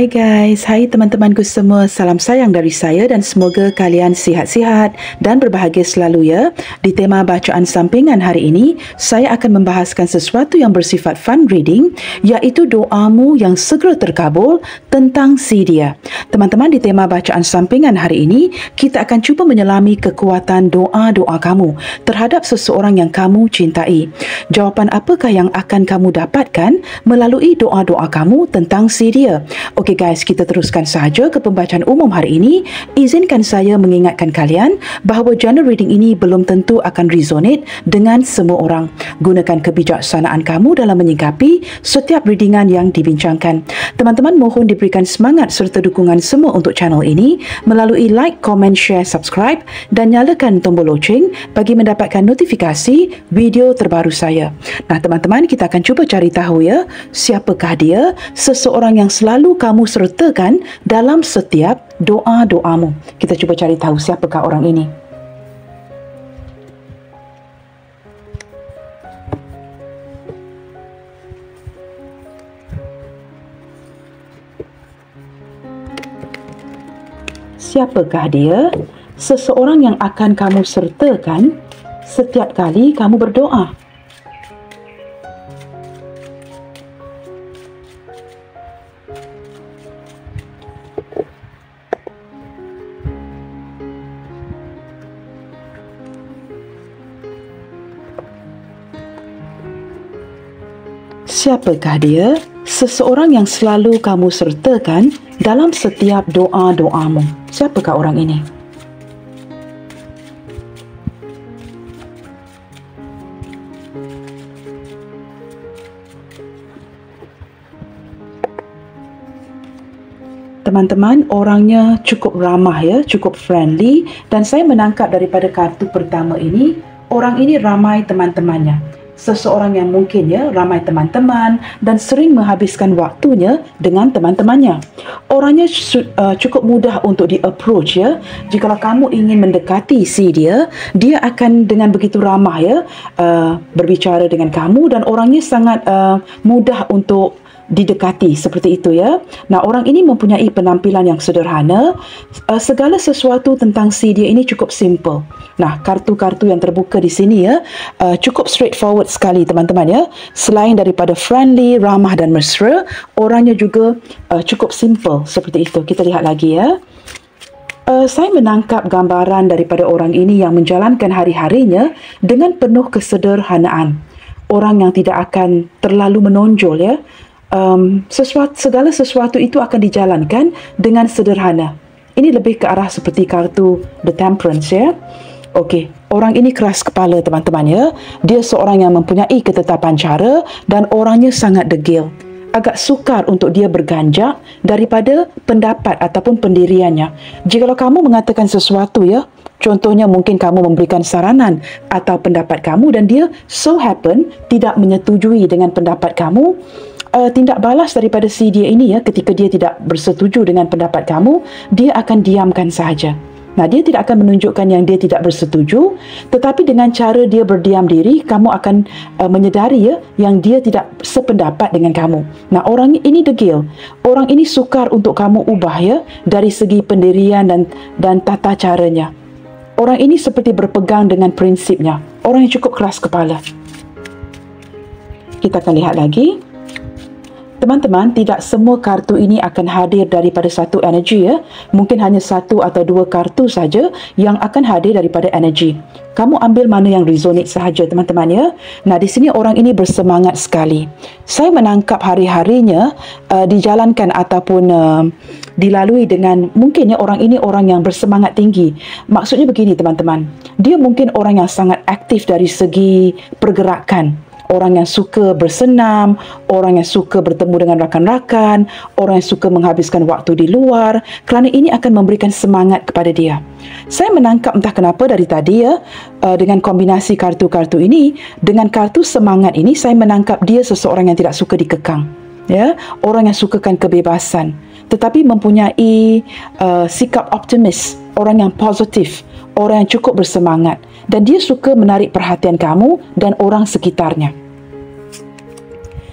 Hai guys, hai teman-temanku semua. Salam sayang dari saya dan semoga kalian sihat-sihat dan berbahagia selalu ya. Di tema bacaan sampingan hari ini, saya akan membahaskan sesuatu yang bersifat fun reading, iaitu doamu yang segera terkabul tentang si dia. Teman-teman, di tema bacaan sampingan hari ini, kita akan cuba menyelami kekuatan doa-doa kamu terhadap seseorang yang kamu cintai. Jawapan apakah yang akan kamu dapatkan melalui doa-doa kamu tentang si dia? Okey guys, kita teruskan sahaja ke pembacaan umum hari ini. Izinkan saya mengingatkan kalian bahawa genre reading ini belum tentu akan resonate dengan semua orang. Gunakan kebijaksanaan kamu dalam menyingkapi setiap readingan yang dibincangkan. Teman-teman, mohon diberikan semangat serta dukungan semua untuk channel ini melalui like, comment, share, subscribe dan nyalakan tombol loceng bagi mendapatkan notifikasi video terbaru saya. Nah teman-teman, kita akan cuba cari tahu ya, siapakah dia, seseorang yang selalu kamu sertakan dalam setiap doa-doamu. Kita cuba cari tahu siapakah orang ini. Siapakah dia, seseorang yang akan kamu sertakan setiap kali kamu berdoa? Siapakah dia, seseorang yang selalu kamu sertakan dalam setiap doa-doamu? Siapakah orang ini? Teman-teman, orangnya cukup ramah ya, cukup friendly, dan saya menangkap daripada kartu pertama ini, orang ini ramai teman-temannya. Seseorang yang mungkin ya ramai teman-teman dan sering menghabiskan waktunya dengan teman-temannya. Orangnya cukup mudah untuk di-approach ya. Jika kamu ingin mendekati si dia, dia akan dengan begitu ramah ya berbicara dengan kamu, dan orangnya sangat mudah untuk didekati seperti itu ya. Nah, orang ini mempunyai penampilan yang sederhana. Segala sesuatu tentang si dia ini cukup simple. Nah, kartu-kartu yang terbuka di sini ya cukup straightforward sekali teman-teman ya. Selain daripada friendly, ramah dan mesra, orangnya juga cukup simple seperti itu. Kita lihat lagi ya. Saya menangkap gambaran daripada orang ini yang menjalankan hari-harinya dengan penuh kesederhanaan. Orang yang tidak akan terlalu menonjol ya. Segala sesuatu itu akan dijalankan dengan sederhana. Ini lebih ke arah seperti kartu The Temperance ya. Okey, orang ini keras kepala teman-teman ya. Dia seorang yang mempunyai ketetapan cara dan orangnya sangat degil. Agak sukar untuk dia berganjak daripada pendapat ataupun pendiriannya. Jikalau kamu mengatakan sesuatu ya, contohnya mungkin kamu memberikan saranan atau pendapat kamu dan dia so happen tidak menyetujui dengan pendapat kamu, tindak balas daripada si dia ini ya, ketika dia tidak bersetuju dengan pendapat kamu, dia akan diamkan sahaja. Nah, dia tidak akan menunjukkan yang dia tidak bersetuju, tetapi dengan cara dia berdiam diri, kamu akan menyedari ya yang dia tidak sependapat dengan kamu. Nah, orang ini degil. Orang ini sukar untuk kamu ubah ya dari segi pendirian dan tata caranya. Orang ini seperti berpegang dengan prinsipnya. Orang yang cukup keras kepala. Kita akan lihat lagi. Teman-teman, tidak semua kartu ini akan hadir daripada satu energi ya. Mungkin hanya satu atau dua kartu saja yang akan hadir daripada energi. Kamu ambil mana yang resonate sahaja teman-teman ya. Nah, di sini orang ini bersemangat sekali. Saya menangkap hari-harinya dijalankan ataupun dilalui dengan mungkin ya orang ini orang yang bersemangat tinggi. Maksudnya begini teman-teman. Dia mungkin orang yang sangat aktif dari segi pergerakan. Orang yang suka bersenam, orang yang suka bertemu dengan rakan-rakan, orang yang suka menghabiskan waktu di luar, kerana ini akan memberikan semangat kepada dia. Saya menangkap entah kenapa dari tadi ya, dengan kombinasi kartu-kartu ini, dengan kartu semangat ini, saya menangkap dia seseorang yang tidak suka dikekang. Ya, orang yang sukakan kebebasan, tetapi mempunyai sikap optimis, orang yang positif, orang yang cukup bersemangat, dan dia suka menarik perhatian kamu dan orang sekitarnya.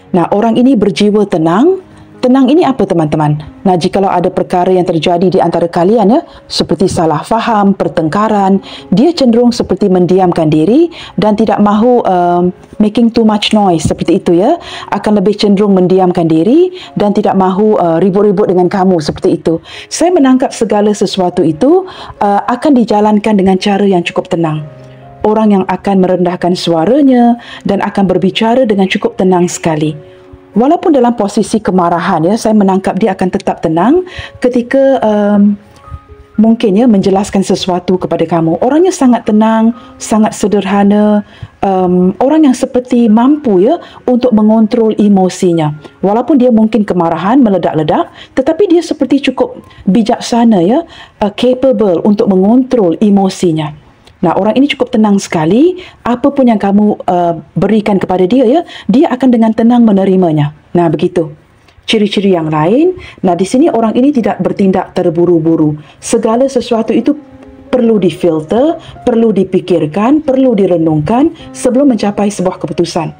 Nah, orang ini berjiwa tenang, Tenang ini apa teman-teman? Nah, jikalau ada perkara yang terjadi di antara kalian ya, seperti salah faham, pertengkaran, dia cenderung seperti mendiamkan diri dan tidak mahu making too much noise seperti itu ya. Akan lebih cenderung mendiamkan diri dan tidak mahu ribut-ribut dengan kamu seperti itu. Saya menangkap segala sesuatu itu akan dijalankan dengan cara yang cukup tenang. Orang yang akan merendahkan suaranya dan akan berbicara dengan cukup tenang sekali. Walaupun dalam posisi kemarahan ya, saya menangkap dia akan tetap tenang ketika mungkin ya menjelaskan sesuatu kepada kamu. Orangnya sangat tenang, sangat sederhana, orang yang seperti mampu ya untuk mengontrol emosinya. Walaupun dia mungkin kemarahan meledak-ledak, tetapi dia seperti cukup bijaksana ya, capable untuk mengontrol emosinya. Nah, orang ini cukup tenang sekali. Apapun yang kamu berikan kepada dia ya, dia akan dengan tenang menerimanya. Nah, begitu. Ciri-ciri yang lain. Nah, di sini orang ini tidak bertindak terburu-buru. Segala sesuatu itu perlu difilter, perlu dipikirkan, perlu direnungkan sebelum mencapai sebuah keputusan.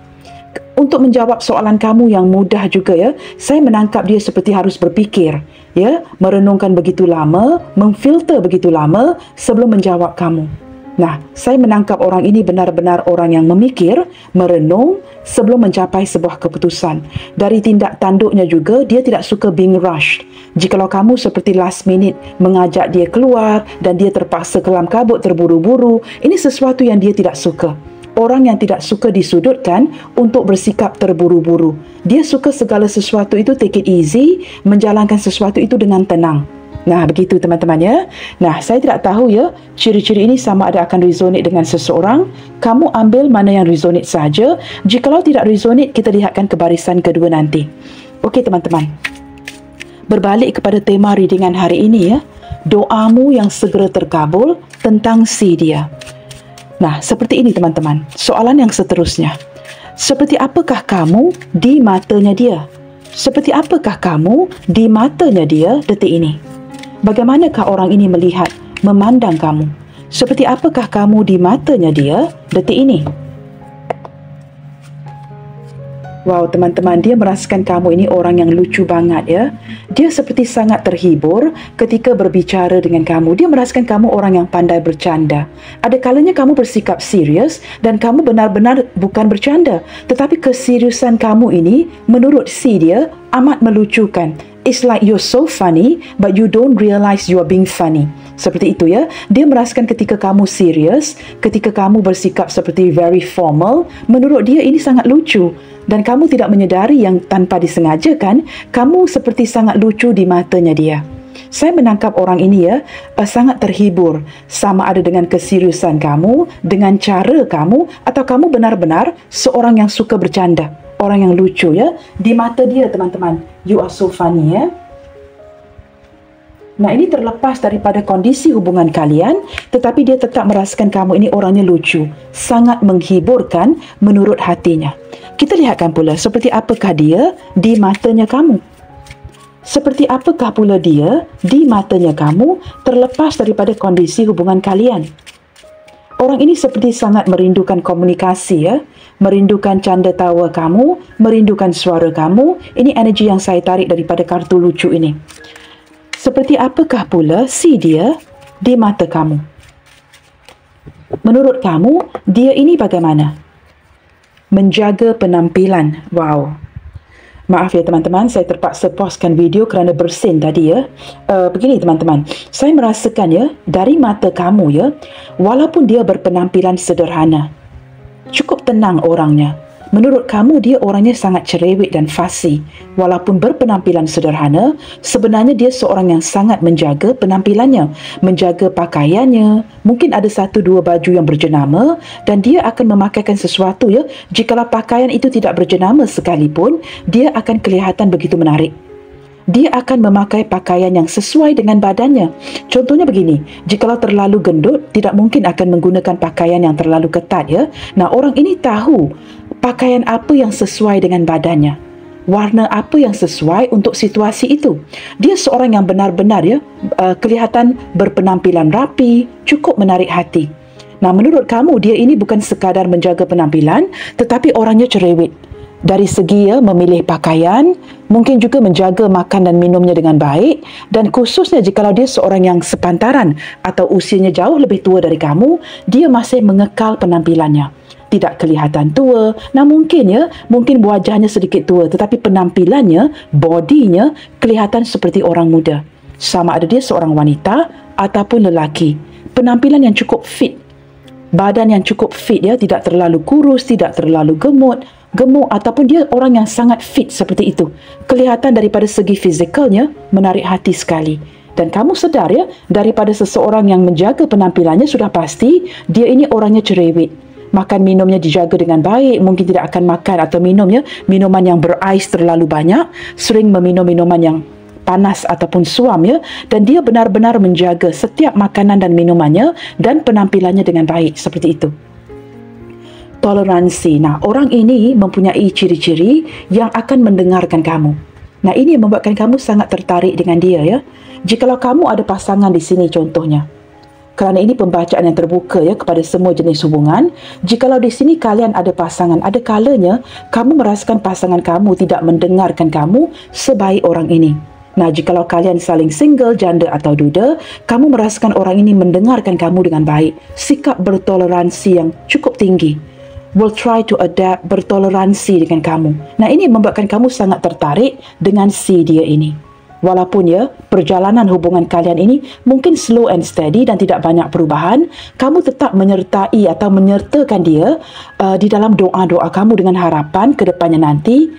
Untuk menjawab soalan kamu yang mudah juga ya, saya menangkap dia seperti harus berfikir, ya, merenungkan begitu lama, memfilter begitu lama sebelum menjawab kamu. Nah, saya menangkap orang ini benar-benar orang yang memikir, merenung sebelum mencapai sebuah keputusan. Dari tindak tanduknya juga, dia tidak suka being rushed. Jikalau kamu seperti last minute mengajak dia keluar dan dia terpaksa kelam kabut terburu-buru, ini sesuatu yang dia tidak suka. Orang yang tidak suka disudutkan untuk bersikap terburu-buru. Dia suka segala sesuatu itu take it easy, menjalankan sesuatu itu dengan tenang. Nah, begitu teman-teman ya. Nah, saya tidak tahu ya, ciri-ciri ini sama ada akan resonate dengan seseorang. Kamu ambil mana yang resonate saja. Jikalau tidak resonate, kita lihatkan ke barisan kedua nanti. Okey teman-teman. Berbalik kepada tema readingan hari ini ya. Doamu yang segera terkabul tentang si dia. Nah, seperti ini teman-teman. Soalan yang seterusnya. Seperti apakah kamu di matanya dia? Seperti apakah kamu di matanya dia detik ini? Bagaimanakah orang ini melihat, memandang kamu? Seperti apakah kamu di matanya dia detik ini? Wow, teman-teman, dia merasakan kamu ini orang yang lucu banget ya. Dia seperti sangat terhibur ketika berbicara dengan kamu. Dia merasakan kamu orang yang pandai bercanda. Ada kalanya kamu bersikap serius dan kamu benar-benar bukan bercanda. Tetapi keseriusan kamu ini menurut si dia amat melucukan. It's like you're so funny but you don't realize you are being funny. Seperti itu ya. Dia merasakan ketika kamu serius, ketika kamu bersikap seperti very formal, menurut dia ini sangat lucu. Dan kamu tidak menyedari yang tanpa disengajakan, kamu seperti sangat lucu di matanya dia. Saya menangkap orang ini ya, sangat terhibur. Sama ada dengan keseriusan kamu, dengan cara kamu, atau kamu benar-benar seorang yang suka bercanda. Orang yang lucu ya. Di mata dia teman-teman, you are so funny ya. Nah, ini terlepas daripada kondisi hubungan kalian, tetapi dia tetap merasakan kamu ini orangnya lucu, sangat menghiburkan menurut hatinya. Kita lihatkan pula seperti apakah dia di matanya kamu. Seperti apakah pula dia di matanya kamu terlepas daripada kondisi hubungan kalian. Orang ini seperti sangat merindukan komunikasi ya, merindukan canda tawa kamu, merindukan suara kamu. Ini energi yang saya tarik daripada kartu lucu ini. Seperti apakah pula si dia di mata kamu? Menurut kamu, dia ini bagaimana? Menjaga penampilan. Wow. Maaf ya teman-teman, saya terpaksa pauskan video kerana bersin tadi ya. Begini teman-teman, saya merasakan ya, dari mata kamu ya, walaupun dia berpenampilan sederhana, cukup tenang orangnya. Menurut kamu, dia orangnya sangat cerewet dan fasih. Walaupun berpenampilan sederhana, sebenarnya dia seorang yang sangat menjaga penampilannya, menjaga pakaiannya. Mungkin ada 1-2 baju yang berjenama dan dia akan memakaikan sesuatu ya. Jikalau pakaian itu tidak berjenama sekalipun, dia akan kelihatan begitu menarik. Dia akan memakai pakaian yang sesuai dengan badannya. Contohnya begini, jikalau terlalu gendut, tidak mungkin akan menggunakan pakaian yang terlalu ketat ya. Nah, orang ini tahu pakaian apa yang sesuai dengan badannya, warna apa yang sesuai untuk situasi itu. Dia seorang yang benar-benar ya, kelihatan berpenampilan rapi, cukup menarik hati. Nah, menurut kamu dia ini bukan sekadar menjaga penampilan, tetapi orangnya cerewet. Dari segi memilih pakaian, mungkin juga menjaga makan dan minumnya dengan baik, dan khususnya jikalau dia seorang yang sepantaran atau usianya jauh lebih tua dari kamu, dia masih mengekal penampilannya. Tidak kelihatan tua. Nah, mungkin wajahnya sedikit tua, tetapi penampilannya, bodinya kelihatan seperti orang muda. Sama ada dia seorang wanita ataupun lelaki. Penampilan yang cukup fit, badan yang cukup fit, tidak terlalu kurus, tidak terlalu gemuk ataupun dia orang yang sangat fit seperti itu. Kelihatan daripada segi fizikalnya menarik hati sekali. Dan kamu sedar daripada seseorang yang menjaga penampilannya sudah pasti dia ini orangnya cerewet. Makan minumnya dijaga dengan baik, mungkin tidak akan makan atau minuman yang berais terlalu banyak, sering meminum minuman yang panas ataupun suam dan dia benar-benar menjaga setiap makanan dan minumannya dan penampilannya dengan baik seperti itu. Toleransi. Nah, orang ini mempunyai ciri-ciri yang akan mendengarkan kamu. Nah, ini yang membuatkan kamu sangat tertarik dengan dia Jikalau kamu ada pasangan di sini contohnya. Kerana ini pembacaan yang terbuka kepada semua jenis hubungan. Jikalau di sini kalian ada pasangan, ada kalanya kamu merasakan pasangan kamu tidak mendengarkan kamu sebaik orang ini. Nah, jikalau kalian saling single, janda atau duda, kamu merasakan orang ini mendengarkan kamu dengan baik. Sikap bertoleransi yang cukup tinggi. Will try to adapt, bertoleransi dengan kamu. Nah, ini membuatkan kamu sangat tertarik dengan si dia ini. Walaupun perjalanan hubungan kalian ini mungkin slow and steady dan tidak banyak perubahan, kamu tetap menyertai atau menyertakan dia di dalam doa-doa kamu dengan harapan ke depannya nanti.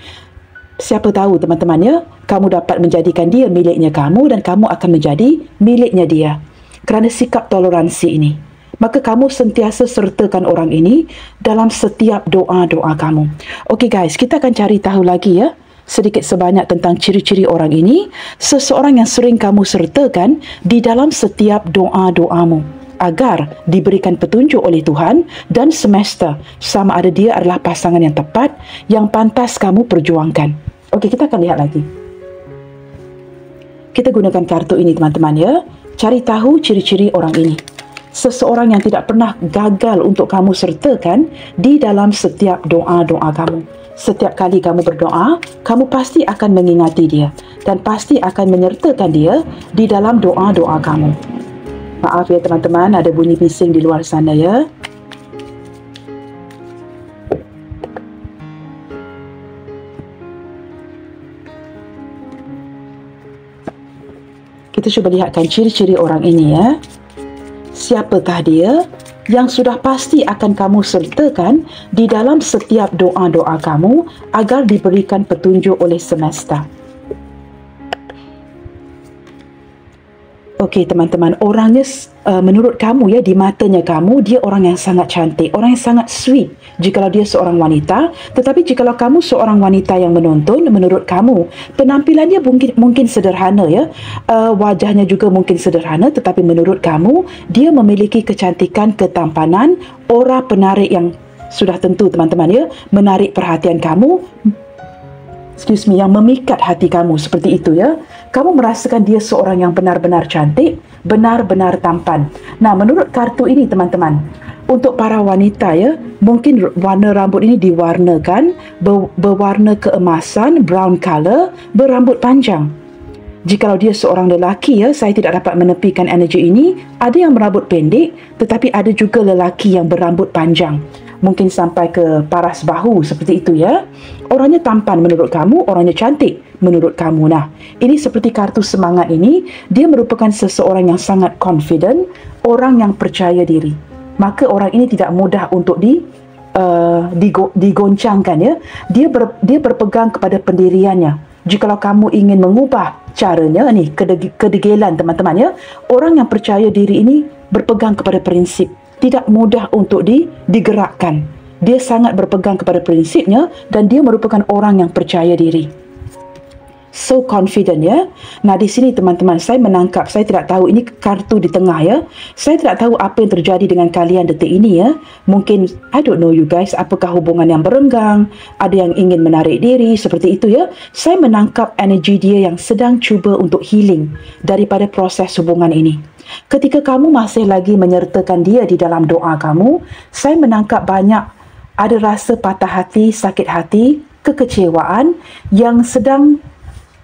Siapa tahu teman-teman kamu dapat menjadikan dia miliknya kamu dan kamu akan menjadi miliknya dia. Kerana sikap toleransi ini, maka kamu sentiasa sertakan orang ini dalam setiap doa-doa kamu. Okey guys, kita akan cari tahu lagi sedikit sebanyak tentang ciri-ciri orang ini, seseorang yang sering kamu sertakan di dalam setiap doa-doamu agar diberikan petunjuk oleh Tuhan dan semesta sama ada dia adalah pasangan yang tepat yang pantas kamu perjuangkan. Okey, kita akan lihat lagi. Kita gunakan kartu ini teman-teman Cari tahu ciri-ciri orang ini. Seseorang yang tidak pernah gagal untuk kamu sertakan di dalam setiap doa-doa kamu. Setiap kali kamu berdoa, kamu pasti akan mengingati dia dan pasti akan menyertakan dia di dalam doa-doa kamu. Maaf teman-teman, ada bunyi bising di luar sana Kita cuba lihatkan ciri-ciri orang ini Siapakah dia yang sudah pasti akan kamu sertakan di dalam setiap doa-doa kamu agar diberikan petunjuk oleh semesta. Okey teman-teman, orangnya menurut kamu di matanya kamu dia orang yang sangat cantik, orang yang sangat sweet jikalau dia seorang wanita, tetapi jikalau kamu seorang wanita yang menonton, menurut kamu penampilannya mungkin sederhana wajahnya juga mungkin sederhana, tetapi menurut kamu dia memiliki kecantikan, ketampanan, aura penarik yang sudah tentu teman-teman menarik perhatian kamu. Yang memikat hati kamu seperti itu Kamu merasakan dia seorang yang benar-benar cantik, benar-benar tampan. Nah, menurut kartu ini teman-teman, untuk para wanita mungkin warna rambut ini diwarnakan berwarna keemasan, brown color, berambut panjang. Jikalau dia seorang lelaki saya tidak dapat menepikan energi ini. Ada yang berambut pendek, tetapi ada juga lelaki yang berambut panjang. Mungkin sampai ke paras bahu seperti itu Orangnya tampan menurut kamu, orangnya cantik menurut kamu. Nah, ini seperti kartu semangat ini, dia merupakan seseorang yang sangat confident, orang yang percaya diri. Maka orang ini tidak mudah untuk digoncangkan Dia berpegang kepada pendiriannya. Jikalau kamu ingin mengubah caranya kedegilan teman-teman orang yang percaya diri ini berpegang kepada prinsip. Tidak mudah untuk digerakkan. Dia sangat berpegang kepada prinsipnya dan dia merupakan orang yang percaya diri. So confident Nah, di sini teman-teman saya menangkap, saya tidak tahu ini kartu di tengah Saya tidak tahu apa yang terjadi dengan kalian detik ini Mungkin I don't know you guys, apakah hubungan yang berenggang, ada yang ingin menarik diri seperti itu Saya menangkap energi dia yang sedang cuba untuk healing daripada proses hubungan ini. Ketika kamu masih lagi menyertakan dia di dalam doa kamu, saya menangkap banyak ada rasa patah hati, sakit hati kekecewaan yang sedang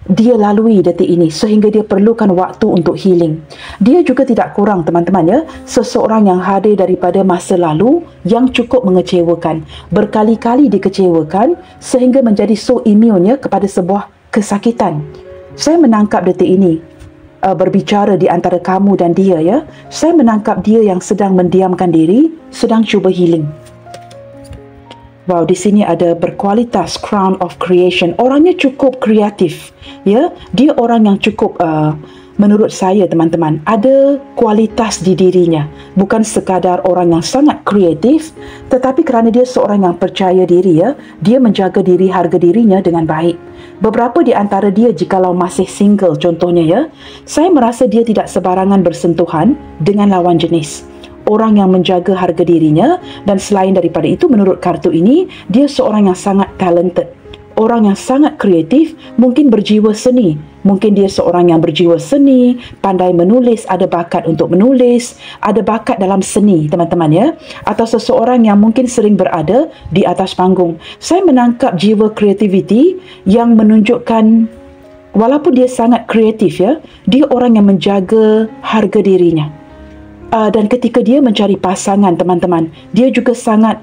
dia lalui detik ini sehingga dia perlukan waktu untuk healing. Dia juga tidak kurang teman-teman ya, seseorang yang hadir daripada masa lalu yang cukup mengecewakan, berkali-kali dikecewakan sehingga menjadi so immune ya kepada sebuah kesakitan. Saya menangkap detik ini berbicara di antara kamu dan dia ya. Saya menangkap dia yang sedang mendiamkan diri, sedang cuba healing. Wow, di sini ada berkualitas, crown of creation. Orangnya cukup kreatif, ya. Dia orang yang cukup, menurut saya teman-teman, ada kualitas di dirinya. Bukan sekadar orang yang sangat kreatif, tetapi kerana dia seorang yang percaya diri, ya, dia menjaga diri, harga dirinya dengan baik. Beberapa di antara dia jikalau masih single contohnya ya, saya merasa dia tidak sebarangan bersentuhan dengan lawan jenis. Orang yang menjaga harga dirinya, dan selain daripada itu menurut kartu ini, dia seorang yang sangat talented. Orang yang sangat kreatif, mungkin berjiwa seni. Mungkin dia seorang yang berjiwa seni, pandai menulis, ada bakat untuk menulis, ada bakat dalam seni teman-teman ya. Atau seseorang yang mungkin sering berada di atas panggung. Saya menangkap jiwa kreativiti yang menunjukkan walaupun dia sangat kreatif ya, dia orang yang menjaga harga dirinya. Dan ketika dia mencari pasangan teman-teman, dia juga sangat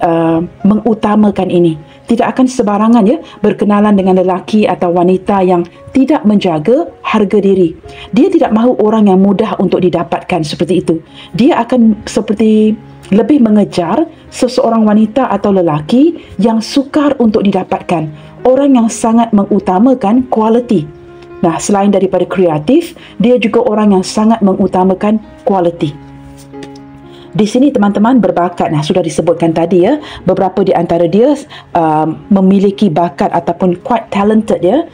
mengutamakan ini. Tidak akan sebarangan ya berkenalan dengan lelaki atau wanita yang tidak menjaga harga diri. Dia tidak mahu orang yang mudah untuk didapatkan seperti itu. Dia akan seperti lebih mengejar seseorang wanita atau lelaki yang sukar untuk didapatkan. Orang yang sangat mengutamakan quality. Nah, selain daripada kreatif, dia juga orang yang sangat mengutamakan quality. Di sini teman-teman berbakat, nah sudah disebutkan tadi ya, beberapa di antara dia memiliki bakat ataupun quite talented ya.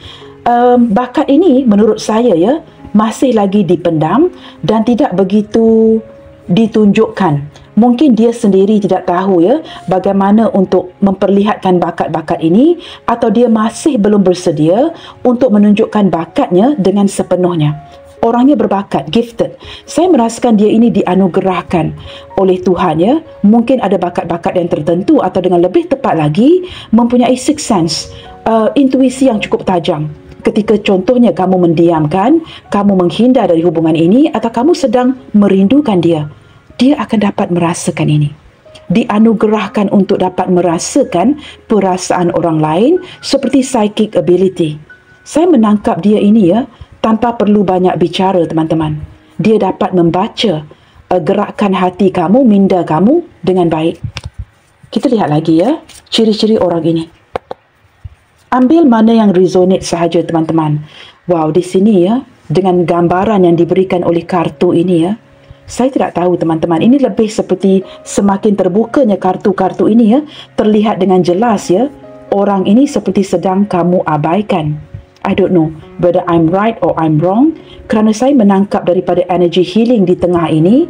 Bakat ini menurut saya ya masih lagi dipendam dan tidak begitu ditunjukkan. Mungkin dia sendiri tidak tahu ya bagaimana untuk memperlihatkan bakat-bakat ini, atau dia masih belum bersedia untuk menunjukkan bakatnya dengan sepenuhnya. Orangnya berbakat, gifted. Saya merasakan dia ini dianugerahkan oleh Tuhan ya. Mungkin ada bakat-bakat yang tertentu, atau dengan lebih tepat lagi mempunyai sixth sense, intuisi yang cukup tajam. Ketika contohnya kamu mendiamkan, kamu menghindar dari hubungan ini, atau kamu sedang merindukan dia, dia akan dapat merasakan ini. Dianugerahkan untuk dapat merasakan perasaan orang lain seperti psychic ability. Saya menangkap dia ini ya, tanpa perlu banyak bicara teman-teman. Dia dapat membaca gerakan hati kamu, minda kamu dengan baik. Kita lihat lagi ya, ciri-ciri orang ini. Ambil mana yang resonate sahaja teman-teman. Wow, di sini ya, dengan gambaran yang diberikan oleh kartu ini ya, saya tidak tahu teman-teman, ini lebih seperti semakin terbukanya kartu-kartu ini ya, terlihat dengan jelas ya, orang ini seperti sedang kamu abaikan. I don't know whether I'm right or I'm wrong, kerana saya menangkap daripada energy healing di tengah ini,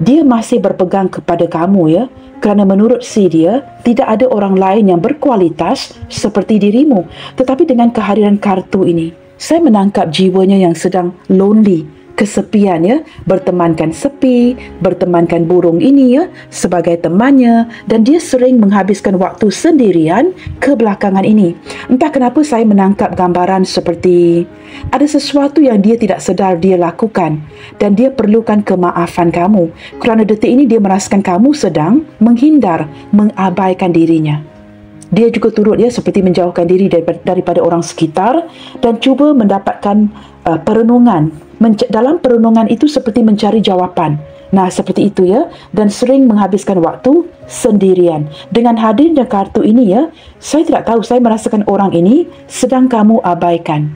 dia masih berpegang kepada kamu ya, kerana menurut si dia, tidak ada orang lain yang berkualitas seperti dirimu. Tetapi dengan kehadiran kartu ini, saya menangkap jiwanya yang sedang lonely, kesepian ya, bertemankan sepi, bertemankan burung ini ya sebagai temannya, dan dia sering menghabiskan waktu sendirian kebelakangan ini. Entah kenapa saya menangkap gambaran seperti ada sesuatu yang dia tidak sedar dia lakukan, dan dia perlukan kemaafan kamu kerana detik ini dia merasakan kamu sedang menghindar, mengabaikan dirinya. Dia juga turut ya seperti menjauhkan diri daripada orang sekitar dan cuba mendapatkan perenungan. Dalam perenungan itu seperti mencari jawapan. Nah, seperti itu ya. Dan sering menghabiskan waktu sendirian. Dengan hadirnya kartu ini ya, saya tidak tahu, saya merasakan orang ini sedang kamu abaikan.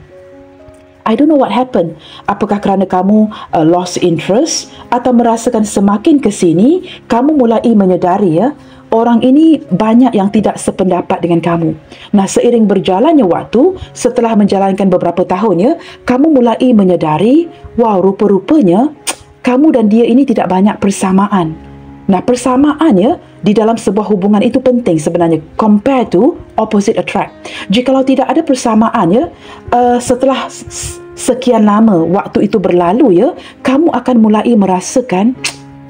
I don't know what happened. Apakah kerana kamu lost interest, atau merasakan semakin ke sini, kamu mulai menyedari ya, orang ini banyak yang tidak sependapat dengan kamu. Nah, seiring berjalannya waktu, setelah menjalankan beberapa tahun ya, kamu mulai menyedari, wow, rupa-rupanya kamu dan dia ini tidak banyak persamaan. Nah, persamaan ya di dalam sebuah hubungan itu penting sebenarnya, compare to opposite attract. Jikalau tidak ada persamaan ya, setelah sekian lama waktu itu berlalu ya, kamu akan mulai merasakan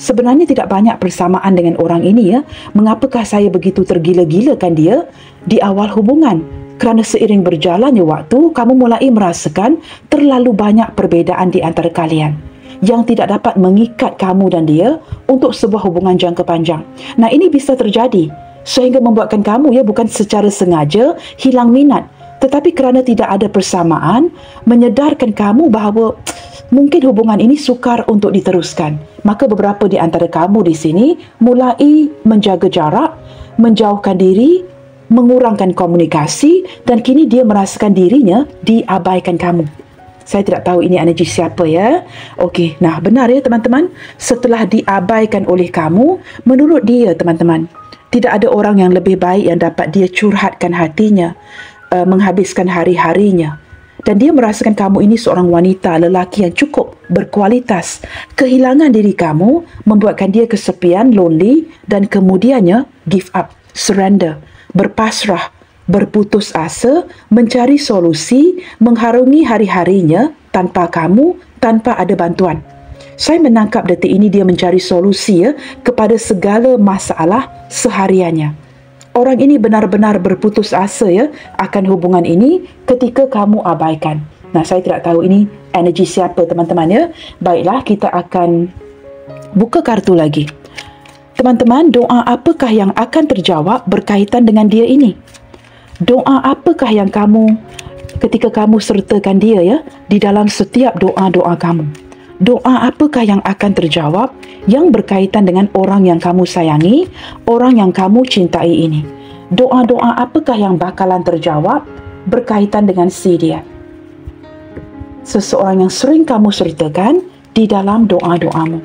sebenarnya tidak banyak persamaan dengan orang ini ya. Mengapakah saya begitu tergila-gilakan dia di awal hubungan? Kerana seiring berjalannya waktu, kamu mulai merasakan terlalu banyak perbezaan di antara kalian yang tidak dapat mengikat kamu dan dia untuk sebuah hubungan jangka panjang. Nah, ini bisa terjadi sehingga membuatkan kamu bukan secara sengaja hilang minat, tetapi kerana tidak ada persamaan, menyedarkan kamu bahawa mungkin hubungan ini sukar untuk diteruskan. Maka beberapa di antara kamu di sini mulai menjaga jarak, menjauhkan diri, mengurangkan komunikasi, dan kini dia merasakan dirinya diabaikan kamu. Saya tidak tahu ini energi siapa ya. Okey, nah benar ya teman-teman. Setelah diabaikan oleh kamu, menurut dia teman-teman, tidak ada orang yang lebih baik yang dapat dia curhatkan hatinya, menghabiskan hari-harinya. Dan dia merasakan kamu ini seorang wanita, lelaki yang cukup berkualitas. Kehilangan diri kamu membuatkan dia kesepian, lonely, dan kemudiannya give up, surrender, berpasrah, berputus asa, mencari solusi, mengharungi hari-harinya tanpa kamu, tanpa ada bantuan. Saya menangkap detik ini dia mencari solusi kepada segala masalah sehariannya. Orang ini benar-benar berputus asa akan hubungan ini ketika kamu abaikan. Nah, saya tidak tahu ini energi siapa teman-teman ya. Baiklah, kita akan buka kartu lagi. Teman-teman, doa apakah yang akan terjawab berkaitan dengan dia ini? Doa apakah yang ketika kamu sertakan dia di dalam setiap doa-doa kamu? Doa apakah yang akan terjawab yang berkaitan dengan orang yang kamu sayangi, orang yang kamu cintai ini? Doa-doa apakah yang bakalan terjawab berkaitan dengan si dia? Seseorang yang sering kamu sertakan di dalam doa-doamu.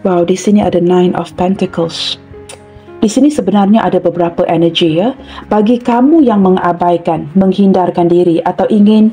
Wow, di sini ada Nine of Pentacles. Di sini sebenarnya ada beberapa energi ya. Bagi kamu yang mengabaikan, menghindarkan diri atau ingin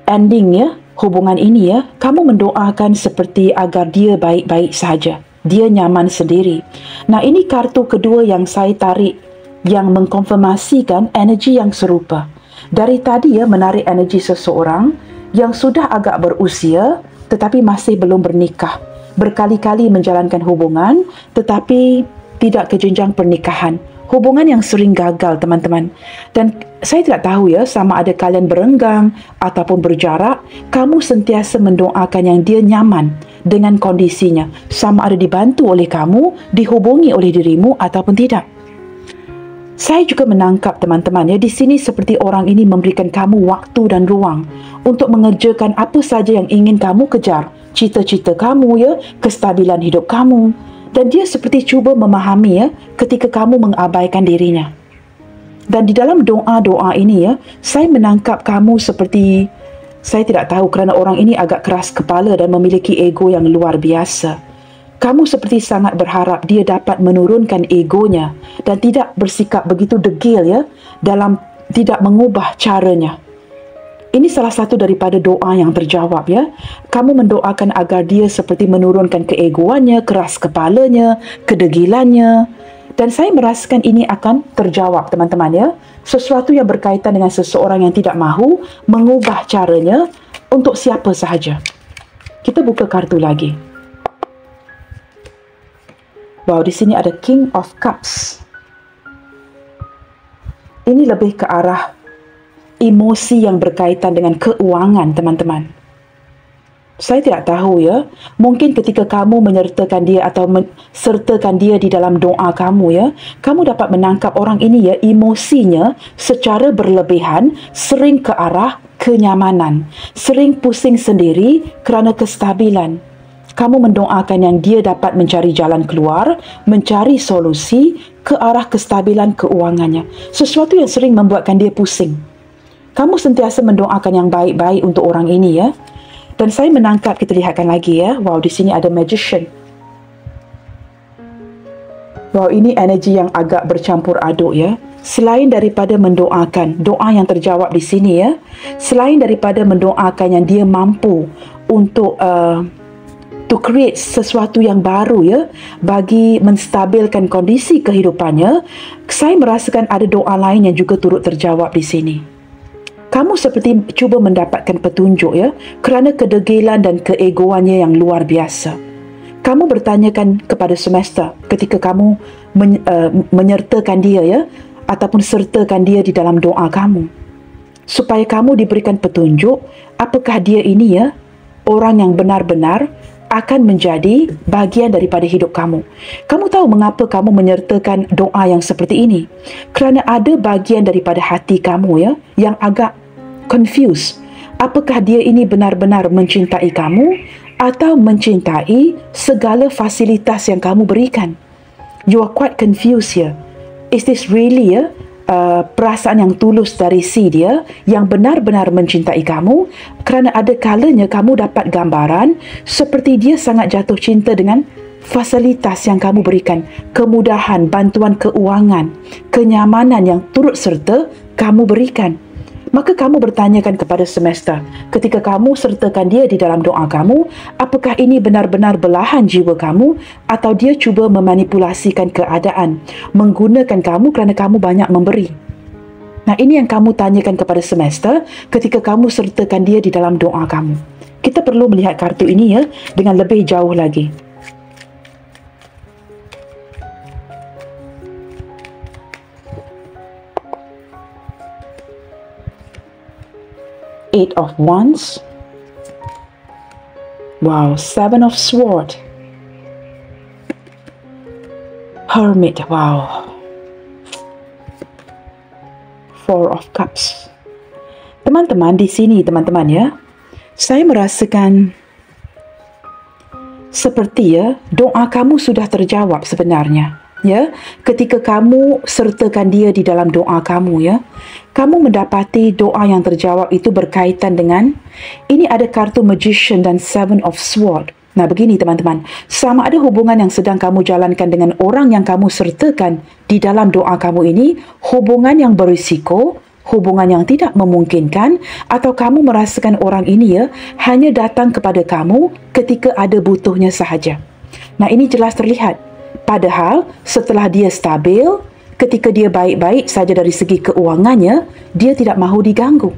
ending hubungan ini kamu mendoakan seperti agar dia baik-baik saja. Dia nyaman sendiri. Nah, ini kartu kedua yang saya tarik yang mengkonfirmasikan energi yang serupa. Dari tadi menarik energi seseorang yang sudah agak berusia tetapi masih belum bernikah. Berkali-kali menjalankan hubungan tetapi tidak ke jenjang pernikahan. Hubungan yang sering gagal teman-teman. Dan saya tidak tahu sama ada kalian berenggang ataupun berjarak, kamu sentiasa mendoakan yang dia nyaman dengan kondisinya. Sama ada dibantu oleh kamu, dihubungi oleh dirimu ataupun tidak. Saya juga menangkap teman-teman di sini seperti orang ini memberikan kamu waktu dan ruang untuk mengerjakan apa saja yang ingin kamu kejar. Cita-cita kamu kestabilan hidup kamu. Dan dia seperti cuba memahami ketika kamu mengabaikan dirinya. Dan di dalam doa-doa ini saya menangkap kamu seperti, saya tidak tahu kerana orang ini agak keras kepala dan memiliki ego yang luar biasa. Kamu seperti sangat berharap dia dapat menurunkan egonya dan tidak bersikap begitu degil dalam tidak mengubah caranya. Ini salah satu daripada doa yang terjawab Kamu mendoakan agar dia seperti menurunkan keegoannya, keras kepalanya, kedegilannya. Dan saya merasakan ini akan terjawab teman-teman Sesuatu yang berkaitan dengan seseorang yang tidak mahu mengubah caranya untuk siapa sahaja. Kita buka kartu lagi. Wow, di sini ada King of Cups. Ini lebih ke arah emosi yang berkaitan dengan keuangan teman-teman. Saya tidak tahu mungkin ketika kamu menyertakan dia atau sertakan dia di dalam doa kamu kamu dapat menangkap orang ini emosinya secara berlebihan, sering ke arah kenyamanan, sering pusing sendiri kerana kestabilan. Kamu mendoakan yang dia dapat mencari jalan keluar, mencari solusi ke arah kestabilan keuangannya. Sesuatu yang sering membuatkan dia pusing. Kamu sentiasa mendoakan yang baik-baik untuk orang ini Dan saya menangkap, kita lihatkan lagi Wow, di sini ada Magician. Wow, ini energi yang agak bercampur aduk Selain daripada mendoakan, doa yang terjawab di sini selain daripada mendoakan yang dia mampu untuk to create sesuatu yang baru bagi menstabilkan kondisi kehidupannya, saya merasakan ada doa lain yang juga turut terjawab di sini. Kamu seperti cuba mendapatkan petunjuk kerana kedegilan dan keegoannya yang luar biasa. Kamu bertanyakan kepada semesta ketika kamu menyertakan dia, ya, ataupun sertakan dia di dalam doa kamu, supaya kamu diberikan petunjuk apakah dia ini, ya, orang yang benar-benar akan menjadi bahagian daripada hidup kamu. Kamu tahu mengapa kamu menyertakan doa yang seperti ini? Kerana ada bahagian daripada hati kamu, ya, yang agak confused. Apakah dia ini benar-benar mencintai kamu atau mencintai segala fasilitas yang kamu berikan? You are quite confused here. Is this really, ya, perasaan yang tulus dari si dia yang benar-benar mencintai kamu? Kerana ada kalanya kamu dapat gambaran seperti dia sangat jatuh cinta dengan fasilitas yang kamu berikan, kemudahan, bantuan keuangan, kenyamanan yang turut serta kamu berikan. Maka kamu bertanyakan kepada semesta ketika kamu sertakan dia di dalam doa kamu, apakah ini benar-benar belahan jiwa kamu atau dia cuba memanipulasikan keadaan, menggunakan kamu kerana kamu banyak memberi. Nah, ini yang kamu tanyakan kepada semesta ketika kamu sertakan dia di dalam doa kamu. Kita perlu melihat kartu ini, ya, dengan lebih jauh lagi. Eight of Wands. Wow, Seven of Swords. Hermit, wow. Four of Cups. Teman-teman, di sini teman-teman, ya, saya merasakan seperti, ya, doa kamu sudah terjawab sebenarnya. Ya, ketika kamu sertakan dia di dalam doa kamu, ya, kamu mendapati doa yang terjawab itu berkaitan dengan, ini ada kartu Magician dan Seven of Swords. Nah, begini teman-teman, sama ada hubungan yang sedang kamu jalankan dengan orang yang kamu sertakan di dalam doa kamu ini, hubungan yang berisiko, hubungan yang tidak memungkinkan, atau kamu merasakan orang ini, ya, hanya datang kepada kamu ketika ada butuhnya sahaja. Nah, ini jelas terlihat. Padahal setelah dia stabil, ketika dia baik-baik saja dari segi keuangannya, dia tidak mahu diganggu.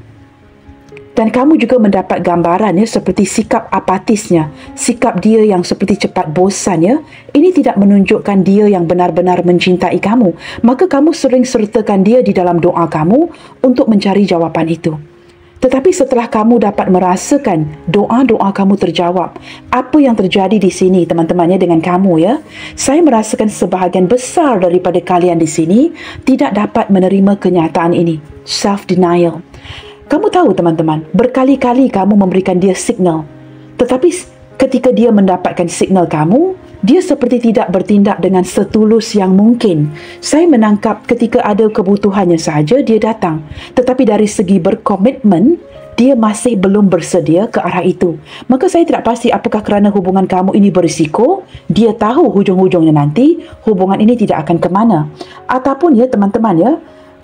Dan kamu juga mendapat gambaran, ya, seperti sikap apatisnya, sikap dia yang seperti cepat bosan, ya. Ini tidak menunjukkan dia yang benar-benar mencintai kamu. Maka kamu sering sertakan dia di dalam doa kamu untuk mencari jawapan itu. Tetapi setelah kamu dapat merasakan doa-doa kamu terjawab, apa yang terjadi di sini teman-temannya dengan kamu, ya? Saya merasakan sebahagian besar daripada kalian di sini tidak dapat menerima kenyataan ini. Self-denial. Kamu tahu teman-teman, berkali-kali kamu memberikan dia signal. Tetapi ketika dia mendapatkan signal kamu, dia seperti tidak bertindak dengan setulus yang mungkin. Saya menangkap ketika ada kebutuhannya sahaja, dia datang. Tetapi dari segi berkomitmen, dia masih belum bersedia ke arah itu. Maka saya tidak pasti apakah kerana hubungan kamu ini berisiko, dia tahu hujung-hujungnya nanti, hubungan ini tidak akan ke mana. Ataupun, ya teman-teman, ya,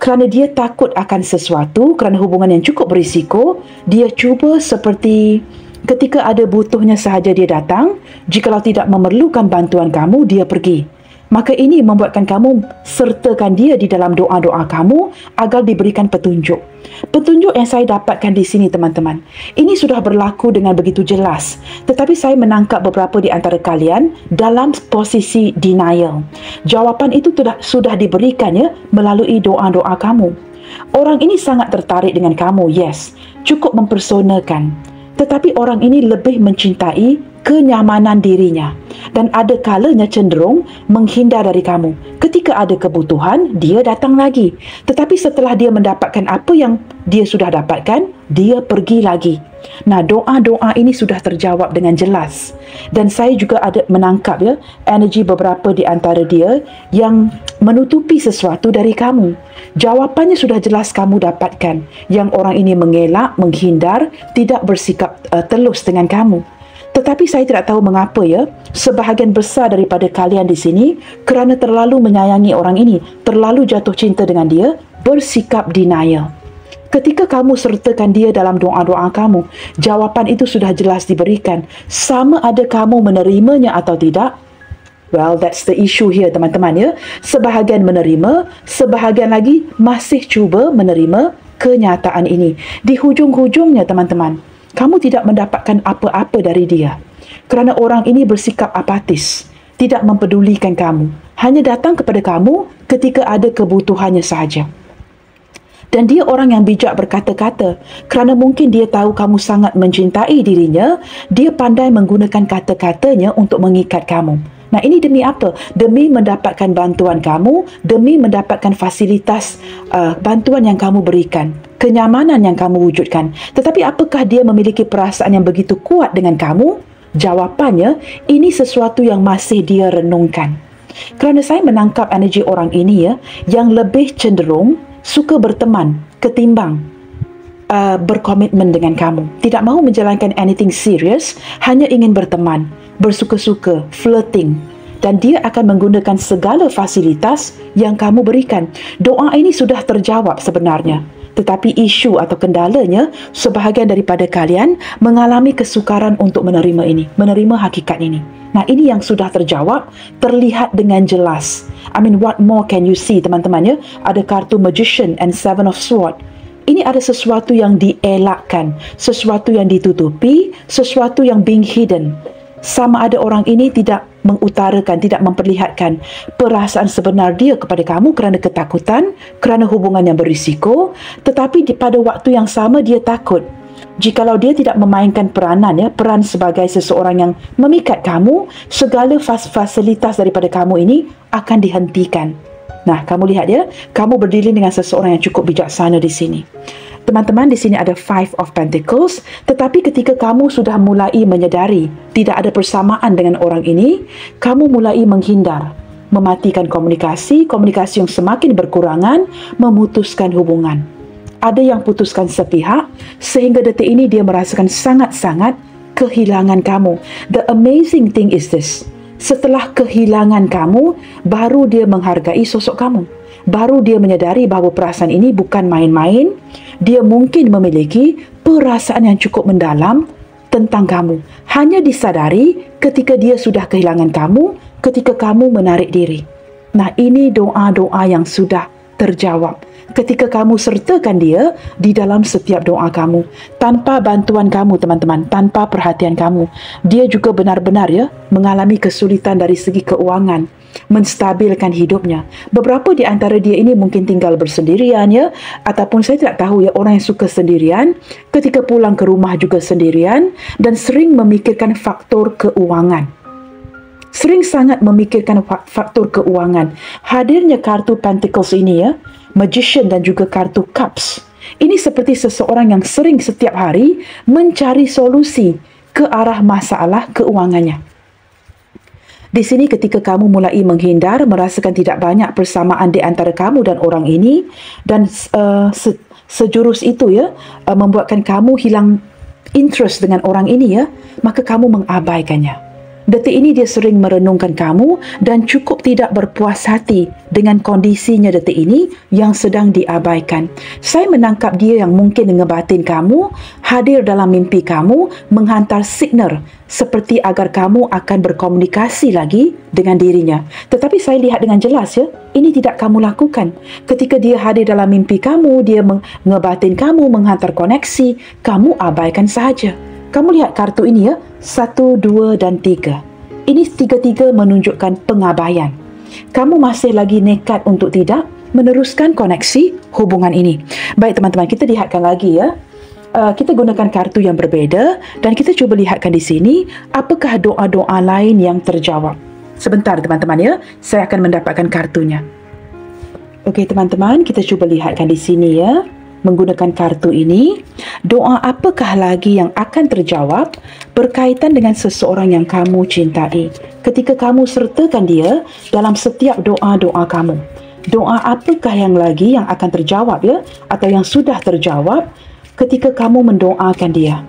kerana dia takut akan sesuatu, kerana hubungan yang cukup berisiko, dia cuba seperti ketika ada butuhnya sahaja dia datang, jikalau tidak memerlukan bantuan kamu, dia pergi. Maka ini membuatkan kamu sertakan dia di dalam doa-doa kamu agar diberikan petunjuk. Petunjuk yang saya dapatkan di sini teman-teman, ini sudah berlaku dengan begitu jelas. Tetapi saya menangkap beberapa di antara kalian dalam posisi denial. Jawapan itu sudah diberikan, ya, melalui doa-doa kamu. Orang ini sangat tertarik dengan kamu, yes, cukup mempersonakan. Tetapi orang ini lebih mencintai kenyamanan dirinya dan ada kalanya cenderung menghindar dari kamu. Ketika ada kebutuhan, dia datang lagi. Tetapi setelah dia mendapatkan apa yang dia sudah dapatkan, dia pergi lagi. Nah, doa-doa ini sudah terjawab dengan jelas. Dan saya juga ada menangkap, ya, energi beberapa di antara dia yang menutupi sesuatu dari kamu. Jawapannya sudah jelas kamu dapatkan. Yang orang ini mengelak, menghindar, tidak bersikap telus dengan kamu. Tetapi saya tidak tahu mengapa, ya, sebahagian besar daripada kalian di sini kerana terlalu menyayangi orang ini, terlalu jatuh cinta dengan dia, bersikap denial. Ketika kamu sertakan dia dalam doa-doa kamu, jawapan itu sudah jelas diberikan. Sama ada kamu menerimanya atau tidak, well, that's the issue here teman-teman, ya. Sebahagian menerima, sebahagian lagi masih cuba menerima kenyataan ini. Di hujung-hujungnya teman-teman, kamu tidak mendapatkan apa-apa dari dia. kerana orang ini bersikap apatis, tidak mempedulikan kamu, hanya datang kepada kamu ketika ada kebutuhannya sahaja. Dan dia orang yang bijak berkata-kata, kerana mungkin dia tahu kamu sangat mencintai dirinya, dia pandai menggunakan kata-katanya untuk mengikat kamu. Nah, ini demi apa? Demi mendapatkan bantuan kamu, demi mendapatkan fasilitas bantuan yang kamu berikan, kenyamanan yang kamu wujudkan. Tetapi apakah dia memiliki perasaan yang begitu kuat dengan kamu? Jawapannya, ini sesuatu yang masih dia renungkan. Kerana saya menangkap energi orang ini yang lebih cenderung suka berteman ketimbang berkomitmen dengan kamu. Tidak mahu menjalankan anything serious, hanya ingin berteman, bersuka-suka, flirting. Dan dia akan menggunakan segala fasilitas yang kamu berikan. Doa ini sudah terjawab sebenarnya. Tetapi isu atau kendalanya, sebahagian daripada kalian mengalami kesukaran untuk menerima ini, menerima hakikat ini. Nah, ini yang sudah terjawab, terlihat dengan jelas. I mean, what more can you see, teman-teman ya? Ada kartu Magician and Seven of Swords. Ini ada sesuatu yang dielakkan, sesuatu yang ditutupi, sesuatu yang being hidden. Sama ada orang ini tidak mengutarakan, tidak memperlihatkan perasaan sebenar dia kepada kamu kerana ketakutan, kerana hubungan yang berisiko, tetapi pada waktu yang sama dia takut. Jikalau dia tidak memainkan peranan peran sebagai seseorang yang memikat kamu, segala fasilitas daripada kamu ini akan dihentikan. Nah, kamu lihat kamu berdiri dengan seseorang yang cukup bijaksana di sini. Teman-teman, di sini ada Five of Pentacles, tetapi ketika kamu sudah mulai menyedari tidak ada persamaan dengan orang ini, kamu mulai menghindar, mematikan komunikasi yang semakin berkurangan, memutuskan hubungan. Ada yang putuskan sepihak, sehingga detik ini dia merasakan sangat-sangat kehilangan kamu. The amazing thing is this, setelah kehilangan kamu, baru dia menghargai sosok kamu. Baru dia menyadari bahawa perasaan ini bukan main-main. Dia mungkin memiliki perasaan yang cukup mendalam tentang kamu. Hanya disadari ketika dia sudah kehilangan kamu, ketika kamu menarik diri. Nah, ini doa-doa yang sudah terjawab. Ketika kamu sertakan dia di dalam setiap doa kamu, tanpa bantuan kamu, teman-teman, tanpa perhatian kamu, dia juga benar-benar mengalami kesulitan dari segi keuangan, menstabilkan hidupnya. Beberapa di antara dia ini mungkin tinggal bersendirian ataupun saya tidak tahu orang yang suka sendirian, ketika pulang ke rumah juga sendirian dan sering memikirkan faktor keuangan. Sering sangat memikirkan faktor keuangan. Hadirnya kartu Pentacles ini Magician dan juga kartu Cups, ini seperti seseorang yang sering setiap hari mencari solusi ke arah masalah keuangannya. Di sini ketika kamu mulai menghindar, merasakan tidak banyak persamaan di antara kamu dan orang ini, dan sejurus itu membuatkan kamu hilang interest dengan orang ini maka kamu mengabaikannya. Detik ini dia sering merenungkan kamu dan cukup tidak berpuas hati dengan kondisinya detik ini yang sedang diabaikan. Saya menangkap dia yang mungkin ngebatin kamu, hadir dalam mimpi kamu, menghantar signal seperti agar kamu akan berkomunikasi lagi dengan dirinya. Tetapi saya lihat dengan jelas ini tidak kamu lakukan. Ketika dia hadir dalam mimpi kamu, dia ngebatin kamu, menghantar koneksi, kamu abaikan sahaja. Kamu lihat kartu ini 1, 2 dan 3. Ini tiga-tiga menunjukkan pengabaian. Kamu masih lagi nekat untuk tidak meneruskan koneksi hubungan ini. Baik teman-teman, kita lihatkan lagi kita gunakan kartu yang berbeda dan kita cuba lihatkan di sini apakah doa-doa lain yang terjawab. Sebentar teman-teman saya akan mendapatkan kartunya. Okey teman-teman, kita cuba lihatkan di sini menggunakan kartu ini, doa apakah lagi yang akan terjawab berkaitan dengan seseorang yang kamu cintai ketika kamu sertakan dia dalam setiap doa-doa kamu. Doa apakah yang lagi yang akan terjawab atau yang sudah terjawab ketika kamu mendoakan dia,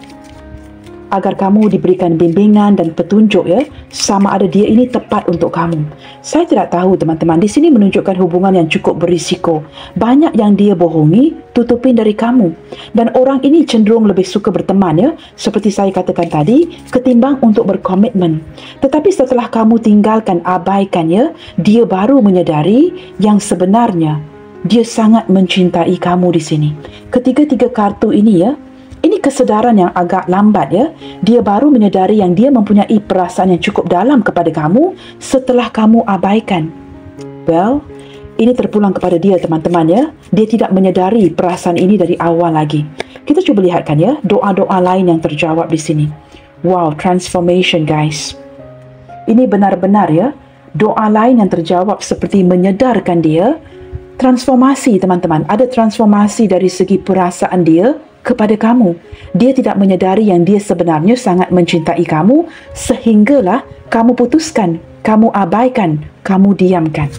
agar kamu diberikan bimbingan dan petunjuk sama ada dia ini tepat untuk kamu. Saya tidak tahu teman-teman, di sini menunjukkan hubungan yang cukup berisiko. Banyak yang dia bohongi, tutupin dari kamu. Dan orang ini cenderung lebih suka berteman seperti saya katakan tadi, ketimbang untuk berkomitmen. Tetapi setelah kamu tinggalkan, abaikan dia baru menyadari yang sebenarnya dia sangat mencintai kamu di sini. Ketiga-tiga kartu ini Ini kesedaran yang agak lambat ya. Dia baru menyedari yang dia mempunyai perasaan yang cukup dalam kepada kamu setelah kamu abaikan. Well, ini terpulang kepada dia teman-teman ya. Dia tidak menyedari perasaan ini dari awal lagi. Kita cuba lihatkan ya, doa-doa lain yang terjawab di sini. Wow, transformation guys. Ini benar-benar ya, doa lain yang terjawab seperti menyedarkan dia. Transformasi teman-teman, ada transformasi dari segi perasaan dia kepada kamu. Dia tidak menyedari yang dia sebenarnya sangat mencintai kamu sehinggalah kamu putuskan, kamu abaikan, kamu diamkan.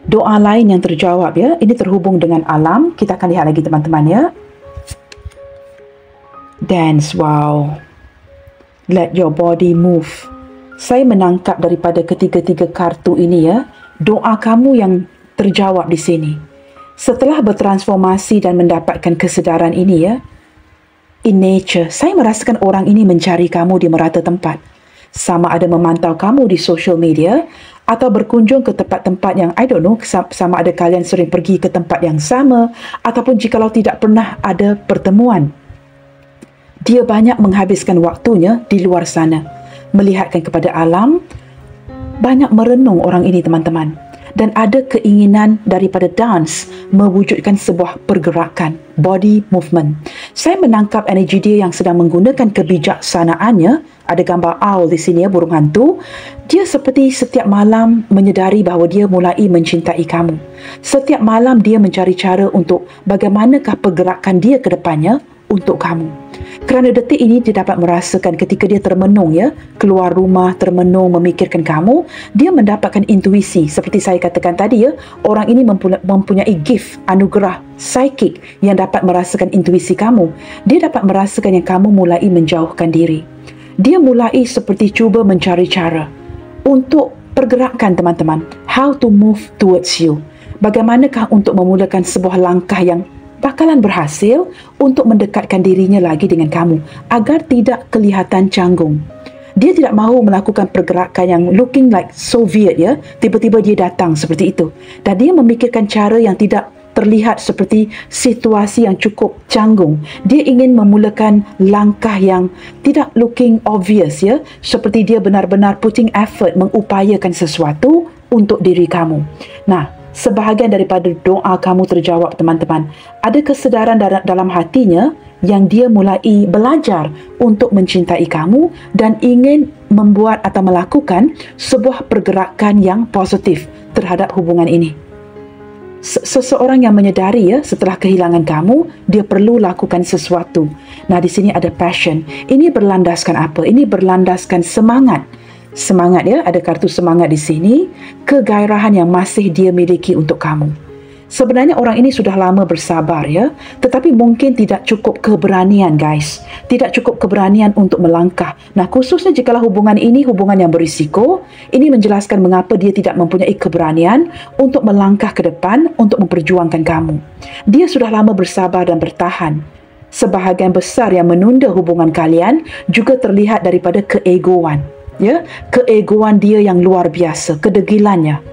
Doa lain yang terjawab ya, ini terhubung dengan alam. Kita akan lihat lagi teman-teman ya. Dance, wow. Let your body move. Saya menangkap daripada ketiga-tiga kartu ini ya, doa kamu yang terjawab di sini. Setelah bertransformasi dan mendapatkan kesedaran ini ya, in nature, saya merasakan orang ini mencari kamu di merata tempat. Sama ada memantau kamu di social media atau berkunjung ke tempat-tempat yang I don't know, sama ada kalian sering pergi ke tempat yang sama ataupun jikalau tidak pernah ada pertemuan. Dia banyak menghabiskan waktunya di luar sana, melihatkan kepada alam, banyak merenung orang ini teman-teman. Dan ada keinginan daripada dance mewujudkan sebuah pergerakan, body movement. Saya menangkap energi dia yang sedang menggunakan kebijaksanaannya. Ada gambar owl di sini ya, burung hantu. Dia seperti setiap malam menyedari bahawa dia mulai mencintai kamu. Setiap malam dia mencari cara untuk bagaimanakah pergerakan dia ke depannya untuk kamu. Kerana detik ini dia dapat merasakan ketika dia termenung ya, keluar rumah termenung memikirkan kamu, dia mendapatkan intuisi. Seperti saya katakan tadi ya, orang ini mempunyai gift, anugerah psychic yang dapat merasakan intuisi kamu. Dia dapat merasakan yang kamu mulai menjauhkan diri. Dia mulai seperti cuba mencari cara untuk pergerakan teman-teman, how to move towards you. Bagaimanakah untuk memulakan sebuah langkah yang bakalan berhasil untuk mendekatkan dirinya lagi dengan kamu agar tidak kelihatan canggung. Dia tidak mahu melakukan pergerakan yang looking like Soviet ya, tiba-tiba dia datang seperti itu. Dan dia memikirkan cara yang tidak terlihat seperti situasi yang cukup canggung. Dia ingin memulakan langkah yang tidak looking obvious ya, seperti dia benar-benar putting effort mengupayakan sesuatu untuk diri kamu. Nah, sebahagian daripada doa kamu terjawab teman-teman. Ada kesedaran dalam hatinya yang dia mulai belajar untuk mencintai kamu dan ingin membuat atau melakukan sebuah pergerakan yang positif terhadap hubungan ini. Seseorang yang menyedari ya, setelah kehilangan kamu, dia perlu lakukan sesuatu. Nah, di sini ada passion. Ini berlandaskan apa? Ini berlandaskan semangat. Semangat ya, ada kartu semangat di sini, kegairahan yang masih dia miliki untuk kamu. Sebenarnya orang ini sudah lama bersabar ya, tetapi mungkin tidak cukup keberanian guys. Tidak cukup keberanian untuk melangkah. Nah, khususnya jikalau hubungan ini hubungan yang berisiko, ini menjelaskan mengapa dia tidak mempunyai keberanian untuk melangkah ke depan untuk memperjuangkan kamu. Dia sudah lama bersabar dan bertahan. Sebahagian besar yang menunda hubungan kalian juga terlihat daripada keegoan. Ya, keegoan dia yang luar biasa, kedegilannya.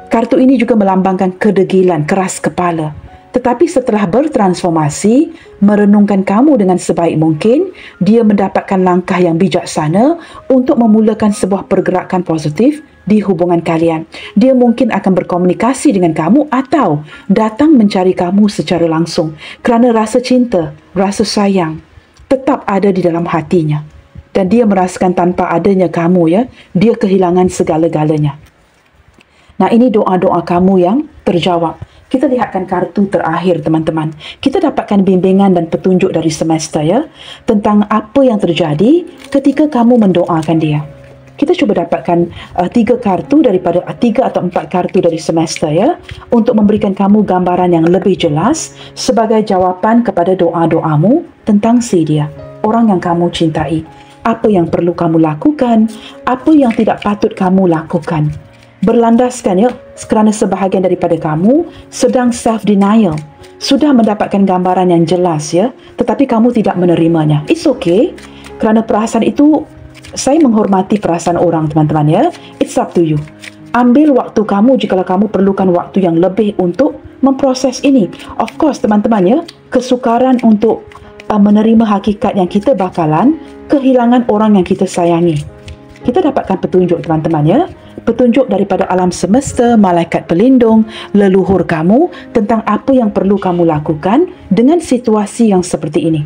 Kartu ini juga melambangkan kedegilan, keras kepala. Tetapi setelah bertransformasi, merenungkan kamu dengan sebaik mungkin, dia mendapatkan langkah yang bijaksana untuk memulakan sebuah pergerakan positif di hubungan kalian. Dia mungkin akan berkomunikasi dengan kamu atau datang mencari kamu secara langsung kerana rasa cinta, rasa sayang tetap ada di dalam hatinya. Dan dia merasakan tanpa adanya kamu ya, dia kehilangan segala-galanya. Nah, ini doa-doa kamu yang terjawab. Kita lihatkan kartu terakhir teman-teman. Kita dapatkan bimbingan dan petunjuk dari semesta ya, tentang apa yang terjadi ketika kamu mendoakan dia. Kita cuba dapatkan 3 kartu daripada 3 atau 4 kartu dari semesta ya, untuk memberikan kamu gambaran yang lebih jelas sebagai jawapan kepada doa-doamu tentang si dia, orang yang kamu cintai. Apa yang perlu kamu lakukan, apa yang tidak patut kamu lakukan. Berlandaskan ya, kerana sebahagian daripada kamu sedang self-denial. Sudah mendapatkan gambaran yang jelas ya, tetapi kamu tidak menerimanya. It's okay, kerana perasaan itu, saya menghormati perasaan orang teman-teman ya. It's up to you. Ambil waktu kamu jika kamu perlukan waktu yang lebih untuk memproses ini. Of course teman-teman ya, kesukaran untuk menerima hakikat yang kita bakalan kehilangan orang yang kita sayangi. Kita dapatkan petunjuk, teman-teman, ya. Petunjuk daripada alam semesta, malaikat pelindung, leluhur kamu tentang apa yang perlu kamu lakukan dengan situasi yang seperti ini.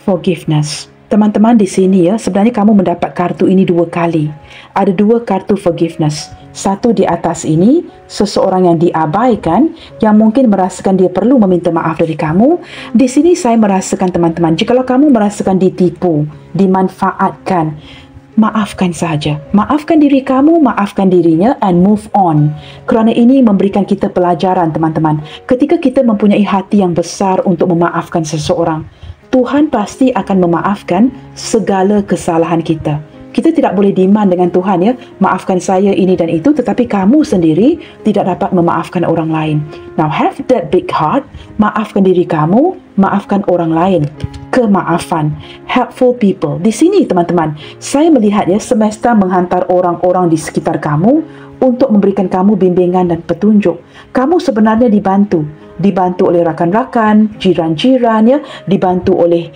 Forgiveness. Teman-teman, di sini ya, sebenarnya kamu mendapat kartu ini 2 kali. Ada 2 kartu forgiveness. Satu di atas ini, seseorang yang diabaikan, yang mungkin merasakan dia perlu meminta maaf dari kamu. Di sini saya merasakan, teman-teman, jikalau kamu merasakan ditipu, dimanfaatkan, maafkan saja. Maafkan diri kamu, maafkan dirinya, and move on. Kerana ini memberikan kita pelajaran, teman-teman. Ketika kita mempunyai hati yang besar untuk memaafkan seseorang, Tuhan pasti akan memaafkan segala kesalahan kita. Kita tidak boleh demand dengan Tuhan, ya, maafkan saya ini dan itu, tetapi kamu sendiri tidak dapat memaafkan orang lain. Now have that big heart, maafkan diri kamu, maafkan orang lain. Kemaafan, helpful people. Di sini, teman-teman, saya melihat, ya, semesta menghantar orang-orang di sekitar kamu untuk memberikan kamu bimbingan dan petunjuk. Kamu sebenarnya dibantu oleh rakan-rakan, jiran-jiran, ya, dibantu oleh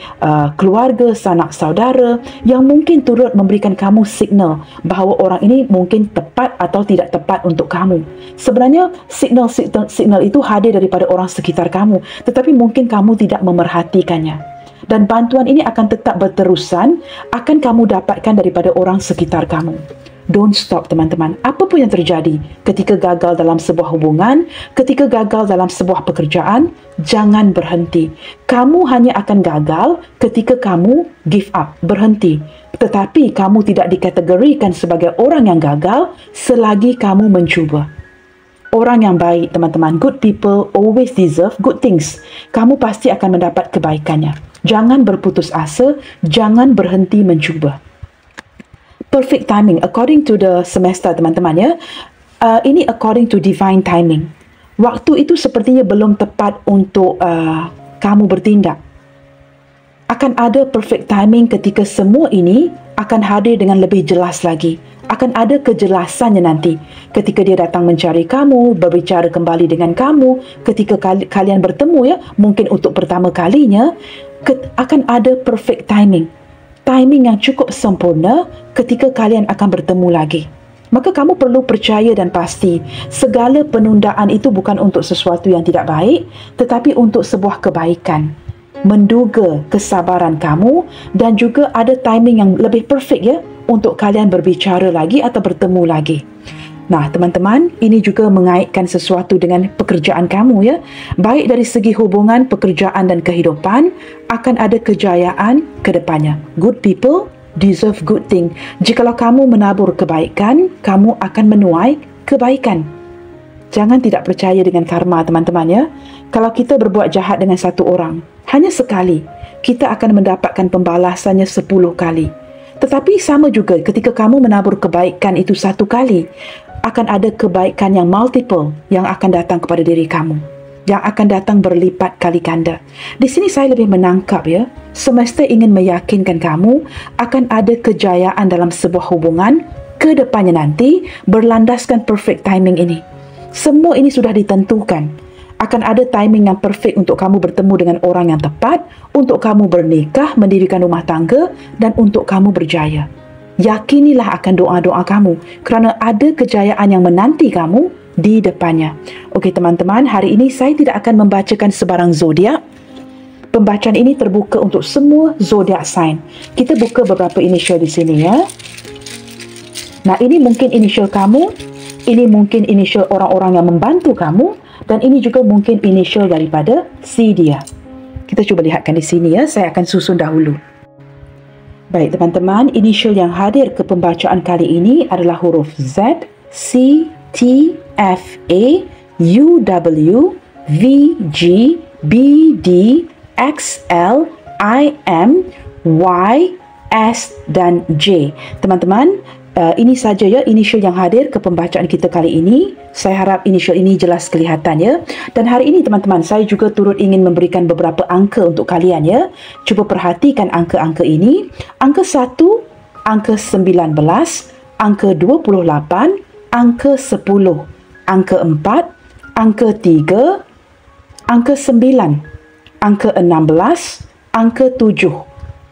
keluarga, sanak saudara yang mungkin turut memberikan kamu signal bahawa orang ini mungkin tepat atau tidak tepat untuk kamu. Sebenarnya signal itu hadir daripada orang sekitar kamu, tetapi mungkin kamu tidak memerhatikannya. Dan bantuan ini akan tetap berterusan, akan kamu dapatkan daripada orang sekitar kamu. Don't stop, teman-teman. Apa pun yang terjadi ketika gagal dalam sebuah hubungan, ketika gagal dalam sebuah pekerjaan, jangan berhenti. Kamu hanya akan gagal ketika kamu give up, berhenti. Tetapi kamu tidak dikategorikan sebagai orang yang gagal selagi kamu mencuba. Orang yang baik, teman-teman, good people always deserve good things. Kamu pasti akan mendapat kebaikannya. Jangan berputus asa, jangan berhenti mencuba. Perfect timing, according to the semester, teman-teman, ya. Ini according to divine timing. Waktu itu sepertinya belum tepat untuk kamu bertindak. Akan ada perfect timing ketika semua ini akan hadir dengan lebih jelas lagi. Akan ada kejelasannya nanti. Ketika dia datang mencari kamu, berbicara kembali dengan kamu, ketika kalian bertemu, ya, mungkin untuk pertama kalinya, akan ada perfect timing. Timing yang cukup sempurna ketika kalian akan bertemu lagi. Maka kamu perlu percaya dan pasti segala penundaan itu bukan untuk sesuatu yang tidak baik, tetapi untuk sebuah kebaikan. Menduga kesabaran kamu dan juga ada timing yang lebih perfect, ya, untuk kalian berbicara lagi atau bertemu lagi. Nah, teman-teman, ini juga mengaitkan sesuatu dengan pekerjaan kamu, ya. Baik dari segi hubungan, pekerjaan dan kehidupan, akan ada kejayaan ke depannya. Good people deserve good thing. Jikalau kamu menabur kebaikan, kamu akan menuai kebaikan. Jangan tidak percaya dengan karma, teman-teman, ya. Kalau kita berbuat jahat dengan satu orang, hanya sekali, kita akan mendapatkan pembalasannya 10 kali. Tetapi sama juga ketika kamu menabur kebaikan itu 1 kali, akan ada kebaikan yang multiple yang akan datang kepada diri kamu, yang akan datang berlipat kali ganda. Di sini saya lebih menangkap, ya, semesta ingin meyakinkan kamu akan ada kejayaan dalam sebuah hubungan ke depannya nanti berlandaskan perfect timing ini. Semua ini sudah ditentukan. Akan ada timing yang perfect untuk kamu bertemu dengan orang yang tepat, untuk kamu bernikah, mendirikan rumah tangga, dan untuk kamu berjaya. Yakinilah akan doa-doa kamu kerana ada kejayaan yang menanti kamu di depannya. Okey, teman-teman, hari ini saya tidak akan membacakan sebarang zodiak. Pembacaan ini terbuka untuk semua zodiak sign. Kita buka beberapa inisial di sini, ya. Nah, ini mungkin inisial kamu, ini mungkin inisial orang-orang yang membantu kamu, dan ini juga mungkin inisial daripada si dia. Kita cuba lihatkan di sini, ya. Saya akan susun dahulu. Baik, teman-teman, inisial yang hadir ke pembacaan kali ini adalah huruf Z, C, T, F, A, U, W, V, G, B, D, X, L, I, M, Y, S, dan J. Teman-teman, ini saja, ya, inisial yang hadir ke pembacaan kita kali ini. Saya harap inisial ini jelas kelihatan, ya. Dan hari ini, teman-teman, saya juga turut ingin memberikan beberapa angka untuk kalian, ya. Cuba perhatikan angka-angka ini. Angka 1, angka 19, angka 28, angka 10, angka 4, angka 3, angka 9, angka 16, angka 7,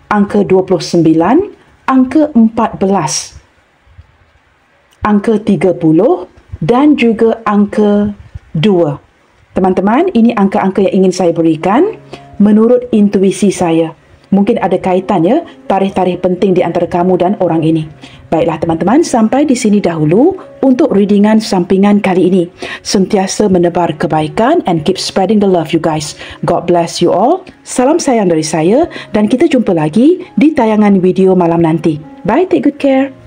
angka 29, angka 14, angka 30 dan juga angka 2. Teman-teman, ini angka-angka yang ingin saya berikan menurut intuisi saya. Mungkin ada kaitan ya, tarikh-tarikh penting di antara kamu dan orang ini. Baiklah teman-teman, sampai di sini dahulu untuk readingan sampingan kali ini. Sentiasa menebar kebaikan and keep spreading the love you guys. God bless you all. Salam sayang dari saya dan kita jumpa lagi di tayangan video malam nanti. Bye, take good care.